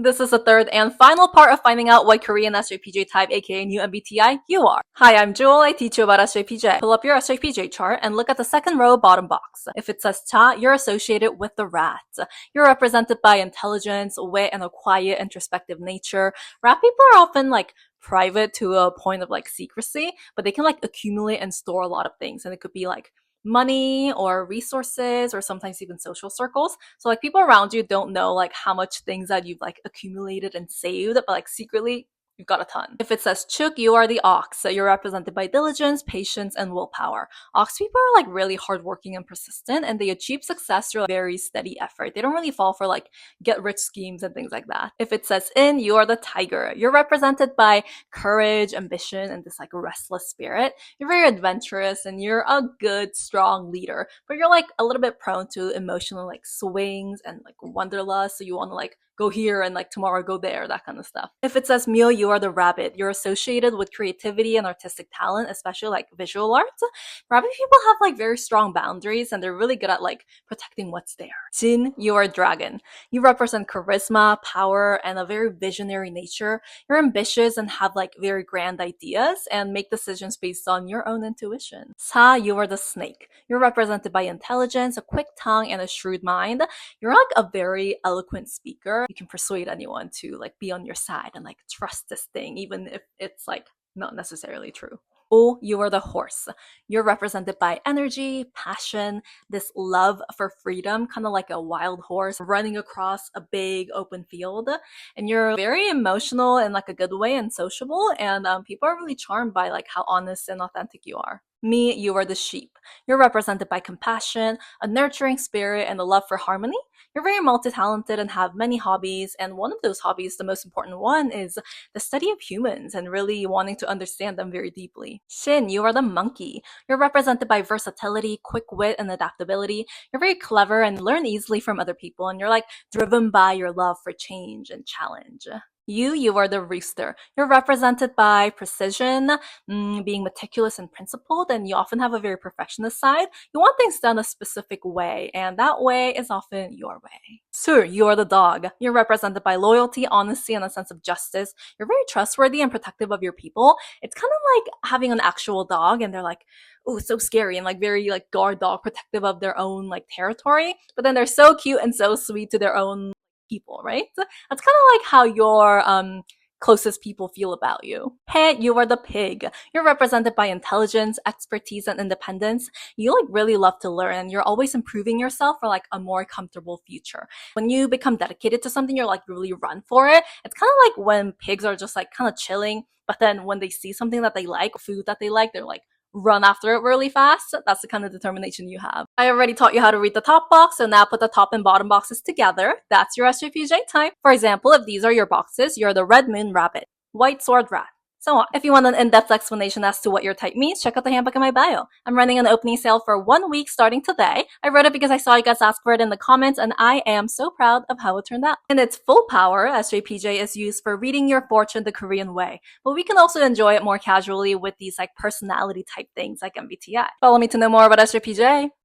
This is the third and final part of finding out what Korean SJPJ type, aka new MBTI, you are. Hi, I'm Jewel. I teach you about SJPJ. Pull up your SJPJ chart and look at the second row bottom box. If it says cha, you're associated with the rat. You're represented by intelligence, wit, and a quiet, introspective nature. Rat people are often private to a point of secrecy, but they can accumulate and store a lot of things, and it could be money or resources or sometimes even social circles. So people around you don't know how much things that you've accumulated and saved, but secretly you've got a ton. If it says Chuk, you are the ox. So you're represented by diligence, patience, and willpower. Ox people are really hardworking and persistent, and they achieve success through very steady effort. They don't really fall for get rich schemes and things like that. If it says In, you are the tiger. You're represented by courage, ambition, and this restless spirit. You're very adventurous and you're a good, strong leader, but you're a little bit prone to emotional swings and wanderlust. So you want to go here and tomorrow go there, that kind of stuff. If it says Myo, you are the rabbit. You're associated with creativity and artistic talent, especially visual arts. Rabbit people have very strong boundaries and they're really good at protecting what's there. Jin, you are a dragon. You represent charisma, power, and a very visionary nature. You're ambitious and have very grand ideas and make decisions based on your own intuition. Sa, you are the snake. You're represented by intelligence, a quick tongue, and a shrewd mind. You're a very eloquent speaker. You can persuade anyone to be on your side and trust this thing, even if it's not necessarily true. Oh, you are the horse. You're represented by energy, passion, this love for freedom, kind of like a wild horse running across a big open field. And you're very emotional in a good way and sociable, and people are really charmed by how honest and authentic you are. Me, you are the sheep. You're represented by compassion, a nurturing spirit, and a love for harmony. You're very multi-talented and have many hobbies, and one of those hobbies, the most important one, is the study of humans and really wanting to understand them very deeply. Shin, you are the monkey. You're represented by versatility, quick wit, and adaptability. You're very clever and learn easily from other people, and you're driven by your love for change and challenge. You are the rooster. You're represented by precision, being meticulous and principled, and you often have a very perfectionist side. You want things done a specific way, and that way is often your way. Sur, you are the dog. You're represented by loyalty, honesty, and a sense of justice. You're very trustworthy and protective of your people. It's kind of like having an actual dog, and they're oh, so scary and very guard dog, protective of their own territory. But then they're so cute and so sweet to their own people, right? That's kind of how your closest people feel about you. Hey, you are the pig. You're represented by intelligence, expertise, and independence. You really love to learn, and you're always improving yourself for a more comfortable future. When you become dedicated to something, you're really run for it. It's kind of when pigs are just kind of chilling, but then when they see something that they like, food that they like, they're run after it really fast. That's the kind of determination you have. I already taught you how to read the top box, so now put the top and bottom boxes together. That's your SJPJ type. For example, if these are your boxes, you're the red moon rabbit, white sword rat, so on. If you want an in-depth explanation as to what your type means, check out the handbook in my bio. I'm running an opening sale for 1 week starting today. I wrote it because I saw you guys ask for it in the comments, and I am so proud of how it turned out. In its full power, SJPJ is used for reading your fortune the Korean way, but we can also enjoy it more casually with these personality type things like MBTI. Follow me to know more about SJPJ.